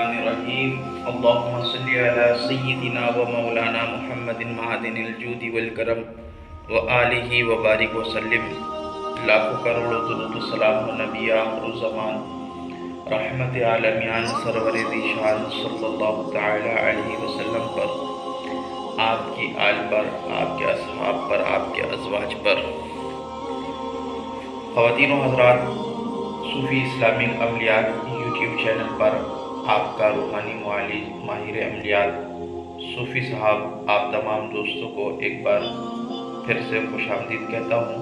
बिस्मिल्लाहिर्रहमानिर्रहीम। अल्लाहुम्मा सल्लि अला सय्यिदिना व मौलाना मुहम्मदिन मादिनिल जूदि वल करम व आलिहि व बारिक व सल्लिम। लाखों करोड़ों दुरूद व सलाम हो नबी आखिर ज़मान रहमत आलमियान सरवर ज़ीशान सल्लल्लाहु तआला अलैहि वसल्लम पर, आपकी आल पर, आपके असहाब पर, आपके अज़वाज पर। ख़वातीन व हज़रात, सूफ़ी इस्लामिक अमलियात यूट्यूब चैनल पर आपका रूहानी मुआलिज माहिर अमलियात सूफ़ी साहब आप तमाम दोस्तों को एक बार फिर से खुशामदीद कहता हूँ।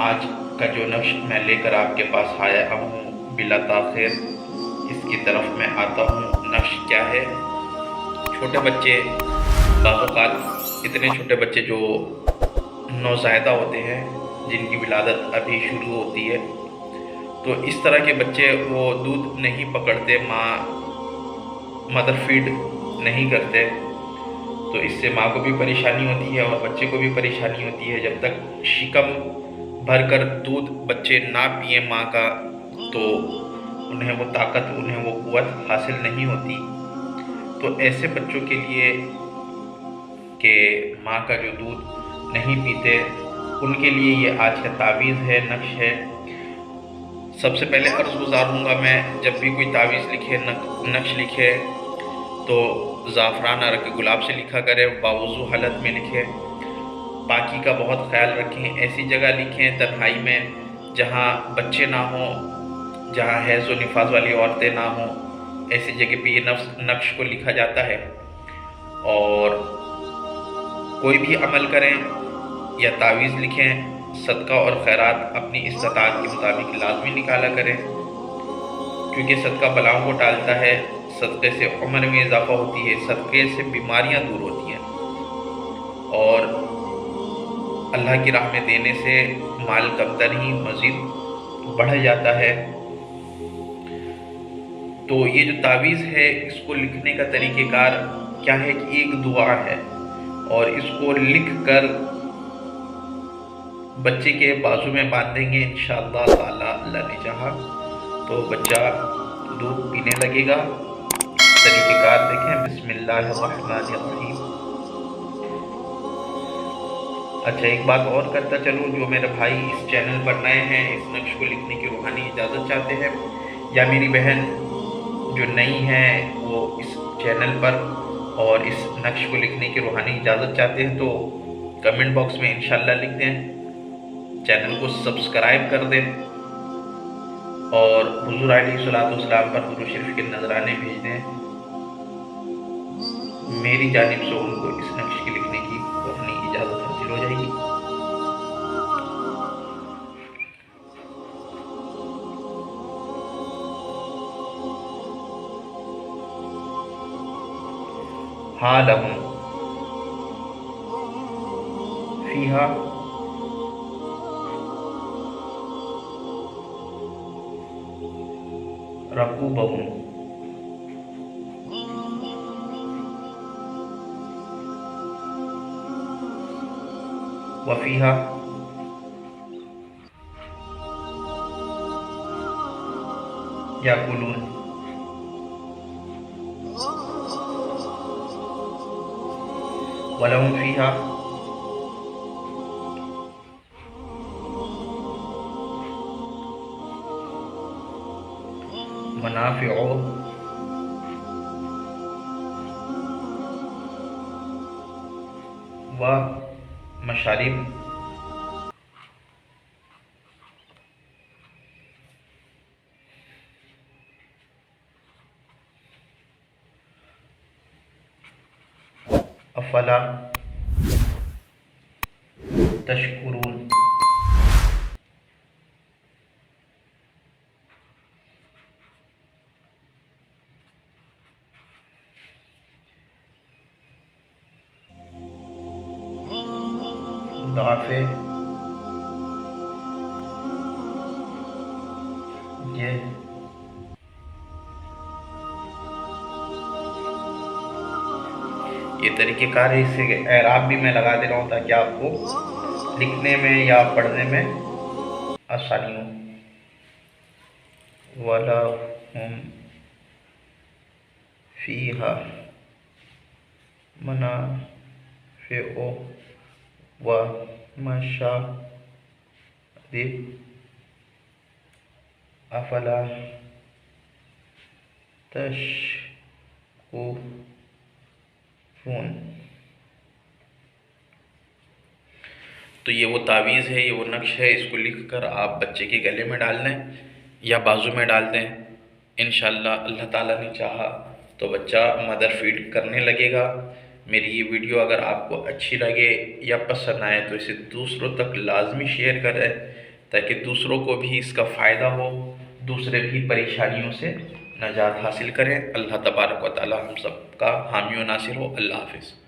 आज का जो नक्श मैं लेकर आपके पास आया हूँ, बिला ताख़िर इसकी तरफ मैं आता हूँ। नक्श क्या है? छोटे बच्चे, बाज़ इतने छोटे बच्चे जो नौज़ायदा होते हैं, जिनकी विलादत अभी शुरू होती है, तो इस तरह के बच्चे वो दूध नहीं पकड़ते, मदर फीड नहीं करते, तो इससे माँ को भी परेशानी होती है और बच्चे को भी परेशानी होती है। जब तक शिकम भरकर दूध बच्चे ना पिए माँ का, तो उन्हें वो ताकत, उन्हें वो क़ुव्वत हासिल नहीं होती। तो ऐसे बच्चों के लिए कि माँ का जो दूध नहीं पीते, उनके लिए ये आज का तावीज़ है, नक्श है। सबसे पहले अर्ज़ गुज़ार हूँगा मैं, जब भी कोई तावीज़ लिखे, नक्श लिखे, तो ज़ाफ़रान अरक गुलाब से लिखा करें, बावुज़ू हालत में लिखें, पाकी का बहुत ख्याल रखें, ऐसी जगह लिखें तन्हाई में जहाँ बच्चे ना हों, जहाँ हैज़ व निफास वाली औरतें ना हों, ऐसी जगह पे ये नक्श को लिखा जाता है। और कोई भी अमल करें या तावीज़ लिखें, सदका और खैरात अपनी इस्ताअत के मुताबिक लाजमी निकाला करें, क्योंकि सदका बलाओं को टालता है, सदक़े से उम्र में इजाफ़ा होती है, सदक़े से बीमारियां दूर होती हैं, और अल्लाह की राह में देने से माल कमतर ही मज़ीद बढ़ जाता है। तो ये जो तावीज़ है, इसको लिखने का तरीक़ेकार क्या है कि एक दुआ है, और इसको लिख कर बच्चे के बाजू में बांधेंगे इंशाअल्लाह ताला, अल्लाह ने चाहा तो बच्चा दूध पीने लगेगा। तरीक़ेकार देखें, बिस्मिल्लाहिर्रहमानिर्रहीम। अच्छा, एक बात और करता चलूँ, जो मेरे भाई इस चैनल पर नए हैं, इस नक्श को लिखने की रूहानी इजाज़त चाहते हैं, या मेरी बहन जो नई है वो इस चैनल पर और इस नक्श को लिखने की रूहानी इजाज़त चाहते हैं, तो कमेंट बॉक्स में इंशाअल्लाह लिख दें, चैनल को सब्सक्राइब कर दें, और हुज़ूर अलैहिस्सलाम पर दुरूद शरीफ के नजराने भेज दें। मेरी जानिब से उनको इस नक्श के लिखने की अपनी इजाज़त हासिल हो जाएगी। हालहुम फीहा रकूबहुम वफ़ीहा याकुलून वलहुम फ़ीहा मनाफ़िउ व मशारिब अफ़ला तशकुरून। दाफ़े ये तरीक़ेकार है, इससे एराब भी मैं लगा दे रहा हूँ ताकि आपको लिखने में या पढ़ने में आसानी हो। वलहुम فیہا منافع و مشارب افلا تشکرون۔ تو یہ وہ تعویذ ہے، یہ وہ نقش ہے، اس کو لکھ کر آپ بچے کے گلے میں ڈال دیں یا بازو میں ڈال دیں۔ انشاءاللہ اللہ تعالیٰ نے چاہا تو بچہ مدر فیڈ کرنے لگے گا۔ میری یہ ویڈیو اگر آپ کو اچھی لگے یا پسند آئے تو اسے دوسروں تک لازمی شیئر کریں تاکہ دوسروں کو بھی اس کا فائدہ ہو، دوسرے بھی پریشانیوں سے نجات حاصل کریں۔ اللہ تبارک و تعالیٰ ہم سب کا حامی و ناصر ہو۔ اللہ حافظ۔